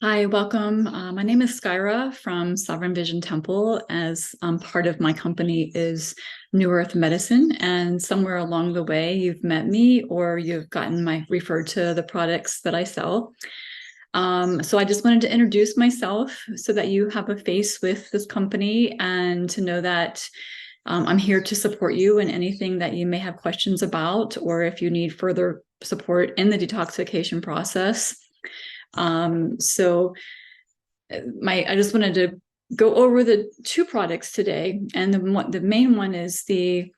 Hi, welcome. My name is Skyra from Sovereign Vision Temple, as part of my company is New Earth Medicine. And somewhere along the way, you've met me or you've gotten referred to the products that I sell. So I just wanted to introduce myself so that you have a face with this company and to know that I'm here to support you in anything that you may have questions about, or if you need further support in the detoxification process. So I just wanted to go over the two products today, and the main one is the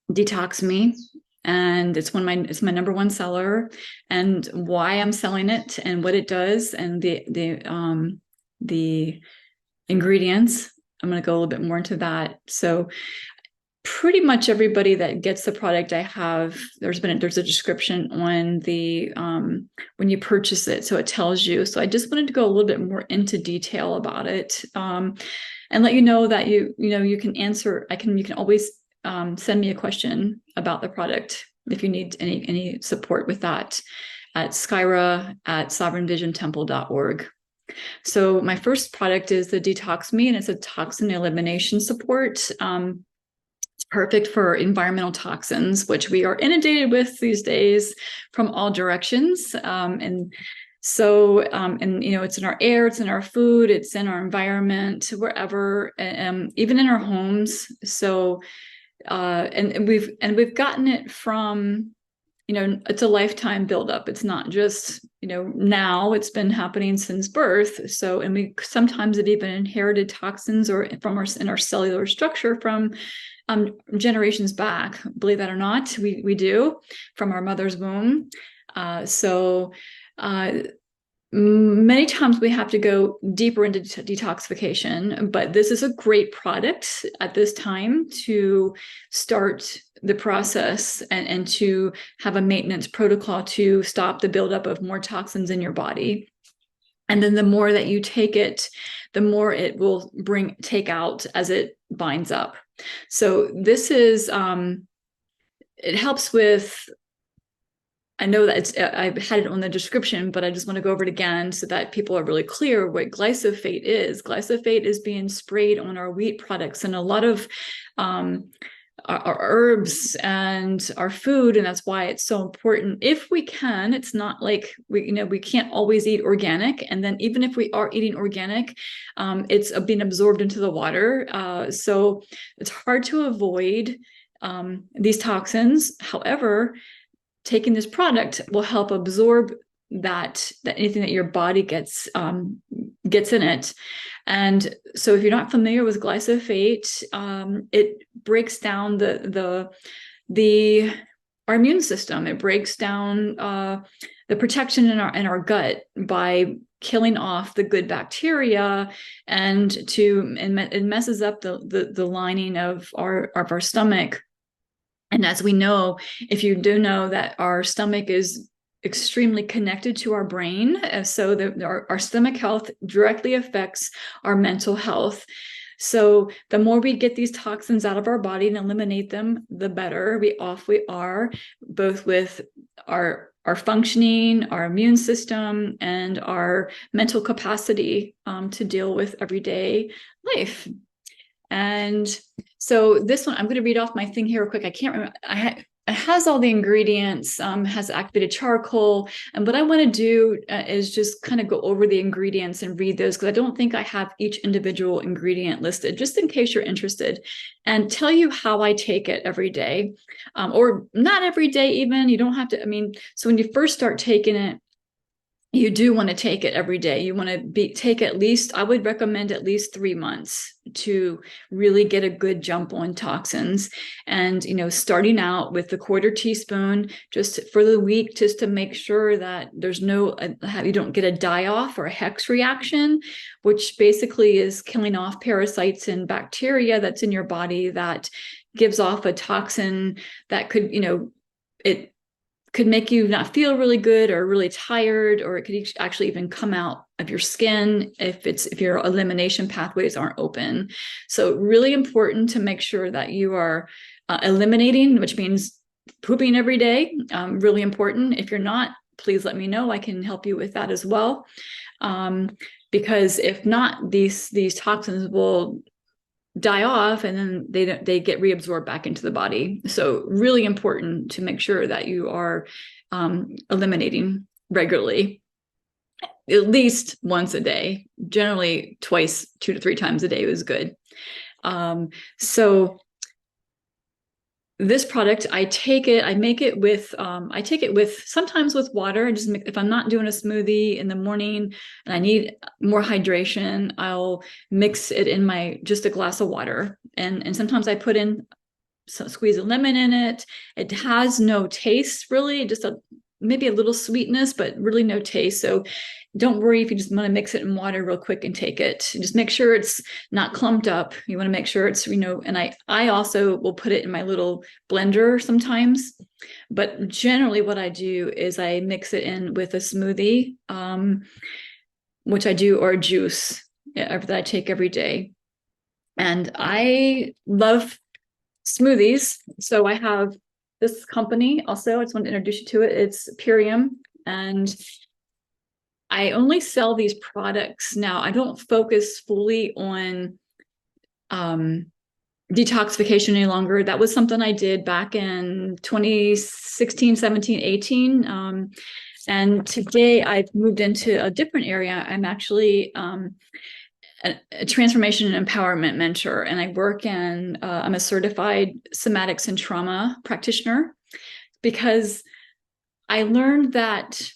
Detox Me, and it's my number one seller, and why I'm selling it, and what it does, and the ingredients. I'm going to go a little bit more into that. So pretty much everybody that gets the product I have, there's a description on the when you purchase it, so it tells you. So I just wanted to go a little bit more into detail about it, and let you know that you can answer. You can always send me a question about the product if you need any support with that at skyra@sovereignvisiontemple.org. So my first product is the Detox Me, and it's a toxin elimination support. It's perfect for environmental toxins, which we are inundated with these days from all directions. And it's in our air, it's in our food, it's in our environment, wherever, even in our homes. So, and we've gotten it from, it's a lifetime buildup. It's not just, now, it's been happening since birth. So, and we sometimes have even inherited toxins or in our cellular structure from generations back. Believe that or not, we do, from our mother's womb. So many times we have to go deeper into detoxification, but this is a great product at this time to start the process and to have a maintenance protocol to stop the buildup of more toxins in your body. And then the more that you take it, the more it will take out as it binds up. So this is, it helps with, I know that I've had it on the description, but I just want to go over it again so that people are really clear what glyphosate is. Glyphosate is being sprayed on our wheat products and a lot of our herbs and our food, and that's why it's so important. If we can, it's not like we can't always eat organic, and then even if we are eating organic, it's being absorbed into the water, so it's hard to avoid these toxins. However, taking this product will help absorb that anything that your body gets in it. And so if you're not familiar with glyphosate, it breaks down our immune system. It breaks down the protection in our gut by killing off the good bacteria, and it messes up the lining of our stomach. And as we know, if you do know that our stomach is extremely connected to our brain, so our stomach health directly affects our mental health. So the more we get these toxins out of our body and eliminate them, the better off we are, both with our functioning, our immune system, and our mental capacity to deal with everyday life. And so this one, I'm going to read off my thing here real quick. I can't remember. It has all the ingredients, has activated charcoal. And what I want to do is just kind of go over the ingredients and read those, because I don't think I have each individual ingredient listed, just in case you're interested, and tell you how I take it every day, or not every day even. You don't have to, so when you first start taking it, you do want to take it every day. You want to take at least, I would recommend at least 3 months to really get a good jump on toxins. And, starting out with the 1/4 teaspoon just for the week, just to make sure that there's you don't get a die-off or a hex reaction, which basically is killing off parasites and bacteria that's in your body that gives off a toxin that could, it could make you not feel really good or really tired, or it could actually even come out of your skin if your elimination pathways aren't open. So really important to make sure that you are eliminating, which means pooping every day. Really important. If you're not please let me know. I can help you with that as well. Because if not, these toxins will die off, and then they get reabsorbed back into the body. So really important to make sure that you are eliminating regularly, at least once a day. Generally twice, 2 to 3 times a day is good. So this product, I take it with sometimes with water. And just if I'm not doing a smoothie in the morning and I need more hydration, I'll mix it in just a glass of water. And sometimes I put in squeeze a lemon in it. It has no taste really, just maybe a little sweetness, but really no taste. So don't worry if you just want to mix it in water real quick and take it. Just make sure it's not clumped up. You want to make sure it's, and I also will put it in my little blender sometimes. But generally what I do is I mix it in with a smoothie, which I do, or a juice that I take every day. And I love smoothies. So I have this company also. I just want to introduce you to it. It's Purium, and I only sell these products now. I don't focus fully on detoxification any longer. That was something I did back in 2016, 17, 18. And today I've moved into a different area. I'm actually a transformation and empowerment mentor, and I work in, I'm a certified somatics and trauma practitioner, because I learned that,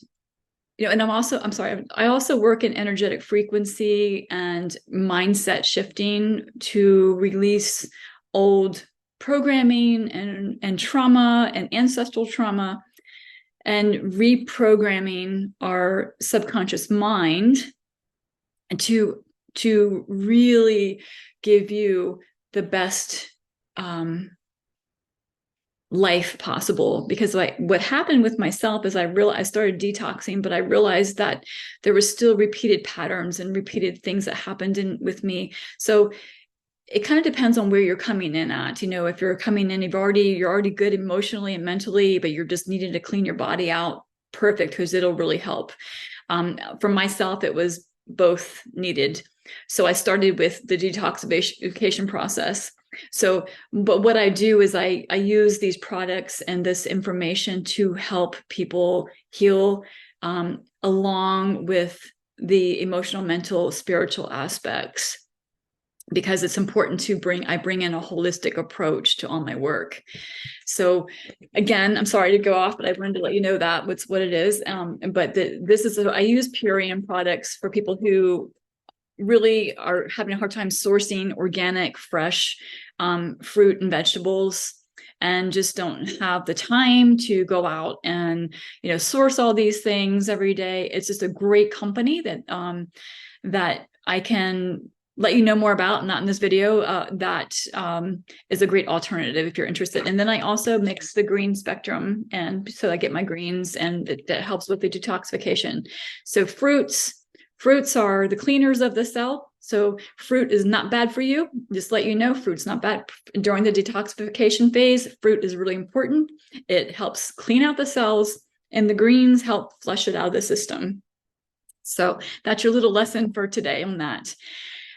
and I also work in energetic frequency and mindset shifting to release old programming and trauma and ancestral trauma, and reprogramming our subconscious mind to really give you the best life possible. Because what happened with myself is I started detoxing, but I realized that there was still repeated patterns and repeated things that happened with me. So it kind of depends on where you're coming in at. If you're coming in, you're already good emotionally and mentally, but you're just needing to clean your body out, perfect, because it'll really help. For myself, it was both needed. So I started with the detoxification process. But what I do is I use these products and this information to help people heal, along with the emotional, mental, spiritual aspects, because it's important I bring in a holistic approach to all my work. So again, I'm sorry to go off, but I wanted to let you know that what it is. But I use Purium products for people who really are having a hard time sourcing organic, fresh fruit and vegetables, and just don't have the time to go out and source all these things every day. It's just a great company that I can let you know more about, not in this video. That is a great alternative if you're interested. And then I also mix the green spectrum, and so I get my greens, and that helps with the detoxification. So fruits are the cleaners of the cell. So fruit is not bad for you. Just let you know, fruit's not bad. During the detoxification phase, fruit is really important. It helps clean out the cells, and the greens help flush it out of the system. So that's your little lesson for today on that.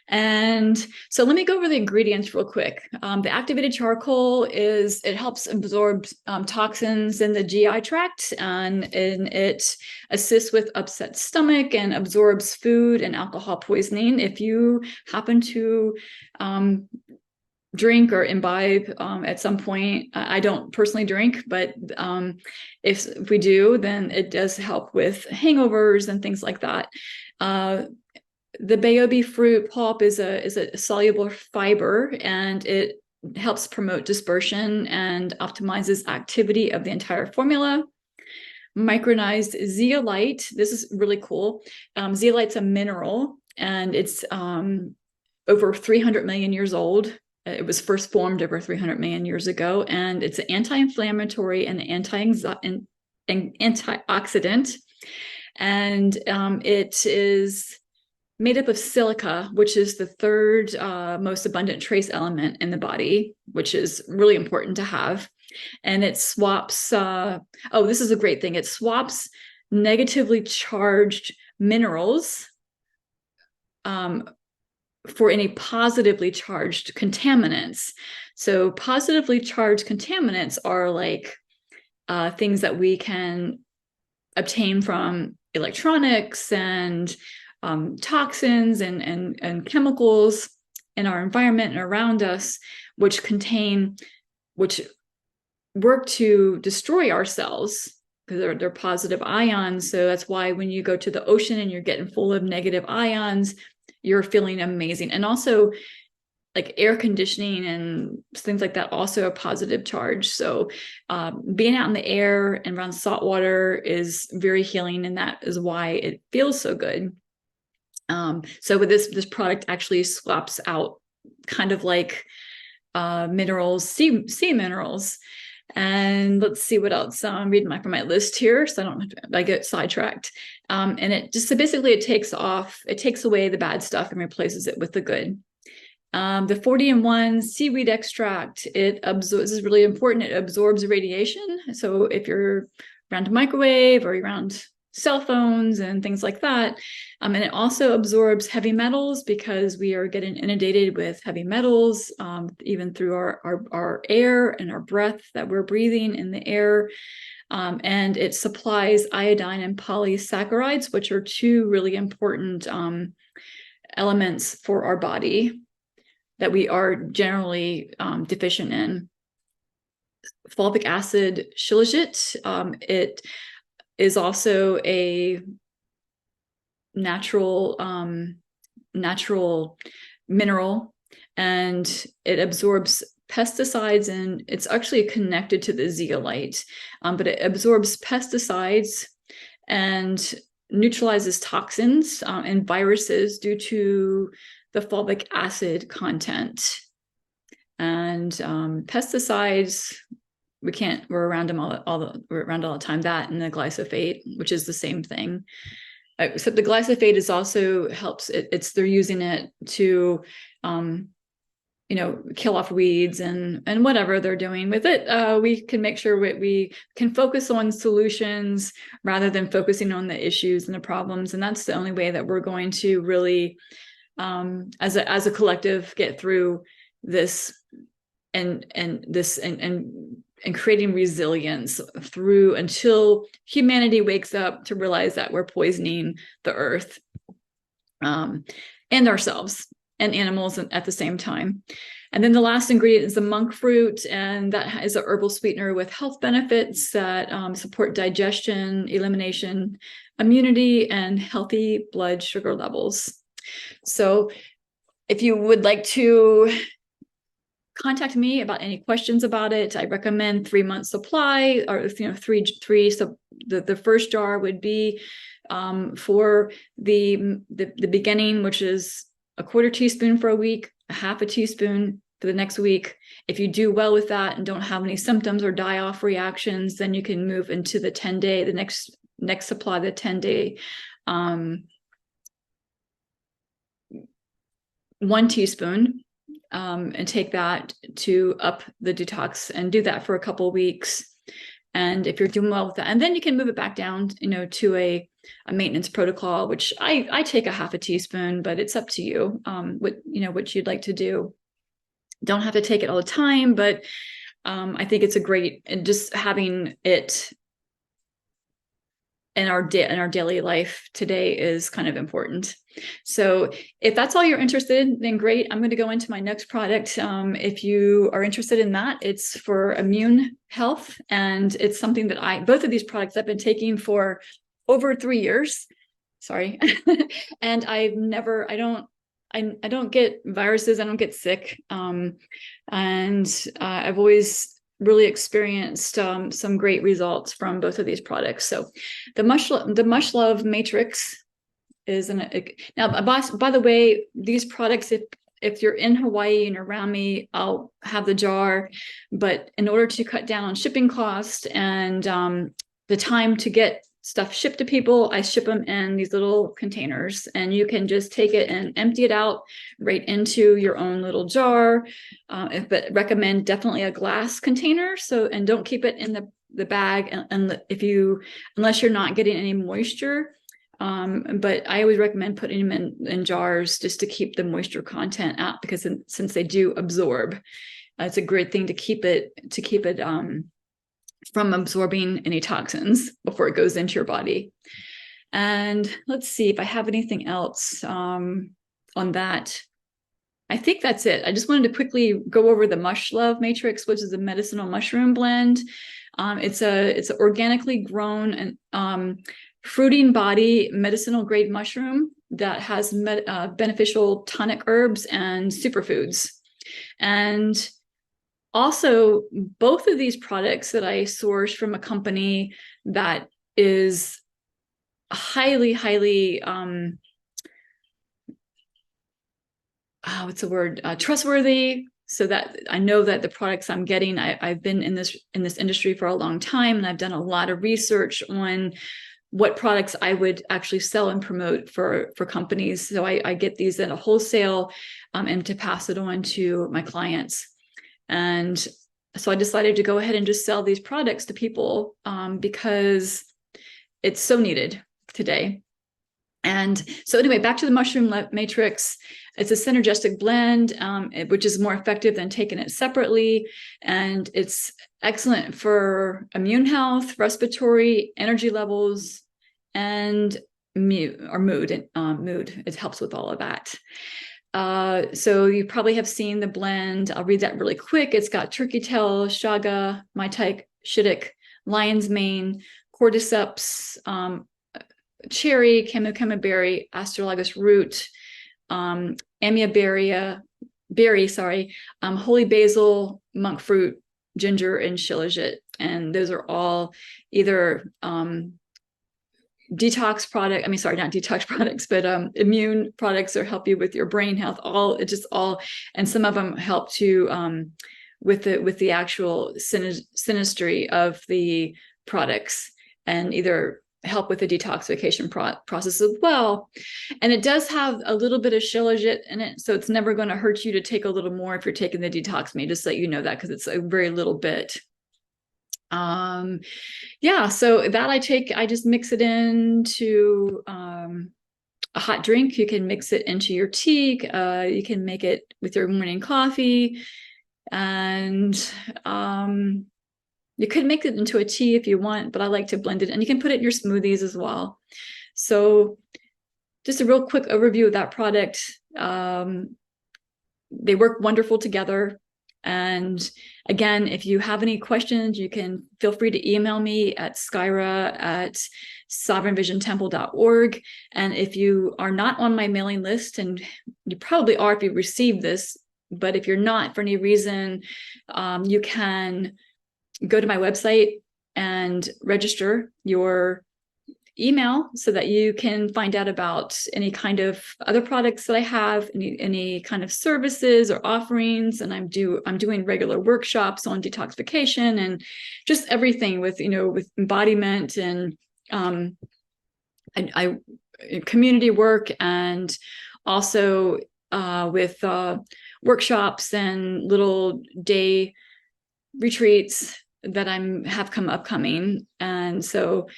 And so let me go over the ingredients real quick. The activated charcoal it helps absorb toxins in the GI tract, and it assists with upset stomach and absorbs food and alcohol poisoning. If you happen to drink or imbibe at some point, I don't personally drink, but if we do, then it does help with hangovers and things like that. The bayobi fruit pulp is a soluble fiber, and it helps promote dispersion and optimizes activity of the entire formula. Micronized zeolite. This is really cool. Zeolite's a mineral, and it's over 300 million years old. It was first formed over 300 million years ago, and it's an anti-inflammatory and antioxidant. And it is made up of silica, which is the third most abundant trace element in the body, which is really important to have. And it swaps, this is a great thing. It swaps negatively charged minerals for any positively charged contaminants. So positively charged contaminants are like things that we can obtain from electronics and toxins and chemicals in our environment and around us, which work to destroy our cells because they're positive ions. So that's why when you go to the ocean and you're getting full of negative ions, you're feeling amazing. And also like air conditioning and things like that, also a positive charge. So being out in the air and around salt water is very healing, and that is why it feels so good. So with this product actually swaps out kind of like minerals, sea minerals. And let's see what else. I'm reading from my list here, so I get sidetracked. And it just, so basically it takes away the bad stuff and replaces it with the good. The 40-in-1 seaweed extract, this is really important. It absorbs radiation. So if you're around a microwave or you're around cell phones and things like that, and it also absorbs heavy metals because we are getting inundated with heavy metals, even through our air and our breath that we're breathing in the air. And it supplies iodine and polysaccharides, which are two really important elements for our body that we are generally deficient in. Fulvic acid shilajit, it is also a natural mineral, and it absorbs pesticides, and it's actually connected to the zeolite, but it absorbs pesticides and neutralizes toxins and viruses due to the fulvic acid content. And pesticides, we're around them we're around all the time. That and the glyphosate, which is the same thing, except the glyphosate is also helps. They're using it to kill off weeds and whatever they're doing with it. We can make sure we can focus on solutions rather than focusing on the issues and the problems. And that's the only way that we're going to really, as a collective, get through this and creating resilience through until humanity wakes up to realize that we're poisoning the earth, and ourselves and animals at the same time. And then the last ingredient is the monk fruit, and that is a herbal sweetener with health benefits that support digestion, elimination, immunity, and healthy blood sugar levels. So if you would like to contact me about any questions about it, I recommend 3-month supply, or three. So the first jar would be for the beginning, which is a 1/4 teaspoon for a week, a 1/2 teaspoon for the next week. If you do well with that and don't have any symptoms or die-off reactions, then you can move into the 10-day, the next supply, the 10-day 1 teaspoon, and take that to up the detox, and do that for a couple of weeks. And if you're doing well with that, and then you can move it back down, to a maintenance protocol, which I take a 1/2 teaspoon, but it's up to you, what you'd like to do. Don't have to take it all the time, but I think it's and just having it in our daily life today is kind of important. So if that's all you're interested in, then great. I'm going to go into my next product. If you are interested in that, it's for immune health, and it's something that both of these products I've been taking for over 3 years. Sorry. And I don't get viruses. I don't get sick. And I've always really experienced some great results from both of these products. So the MushLove Matrix is now, by the way, these products, if you're in Hawaii and around me, I'll have the jar, but in order to cut down on shipping costs and the time to get stuff shipped to people, I ship them in these little containers, and you can just take it and empty it out right into your own little jar. But recommend definitely a glass container. And don't keep it in the bag, and unless you're not getting any moisture. But I always recommend putting them in jars just to keep the moisture content out, because since they do absorb, it's a great thing to keep it from absorbing any toxins before it goes into your body. And let's see if I have anything else on that. I think that's it. I just wanted to quickly go over the MushLove matrix, which is a medicinal mushroom blend. It's an organically grown and fruiting body medicinal grade mushroom that has beneficial tonic herbs and superfoods. And also, both of these products that I source from a company that is highly, trustworthy, so that I know that the products I'm getting, I've been in this industry for a long time, and I've done a lot of research on what products I would actually sell and promote for companies. So I get these at a wholesale and to pass it on to my clients. And so I decided to go ahead and just sell these products to people because it's so needed today. And so anyway, back to the mushroom matrix. It's a synergistic blend, which is more effective than taking it separately. And it's excellent for immune health, respiratory, energy levels, and mood. It helps with all of that. So you probably have seen the blend. I'll read that really quick. It's got turkey tail, chaga, maitake, shittic, lion's mane, cordyceps, cherry, camu berry, astragalus root, amia berry, holy basil, monk fruit, ginger, and shilajit. And those are all either detox product. I mean, sorry, not detox products, but immune products that help you with your brain health. And some of them help to with the actual synastry of the products, and either help with the detoxification process as well. And it does have a little bit of shilajit in it, so it's never going to hurt you to take a little more if you're taking the detox me, just so you know that, because it's a very little bit. Yeah, so that I just mix it into a hot drink. You can mix it into your tea. You can make it with your morning coffee, and you could make it into a tea if you want, but I like to blend it, and you can put it in your smoothies as well. So just a real quick overview of that product. They work wonderful together. And again, if you have any questions, you can feel free to email me at skyra@sovereignvisiontemple.org. And if you are not on my mailing list, and you probably are if you received this, but if you're not for any reason, you can go to my website and register your email so that you can find out about any kind of other products that I have, any kind of services or offerings. And I'm doing regular workshops on detoxification and just everything with embodiment and I community work, and also with workshops and little day retreats that have upcoming. And so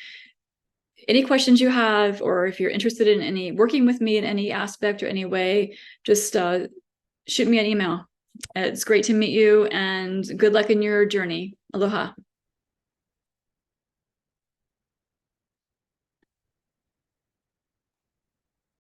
any questions you have, or if you're interested in working with me in any aspect or any way, just shoot me an email. It's great to meet you, and good luck in your journey. Aloha.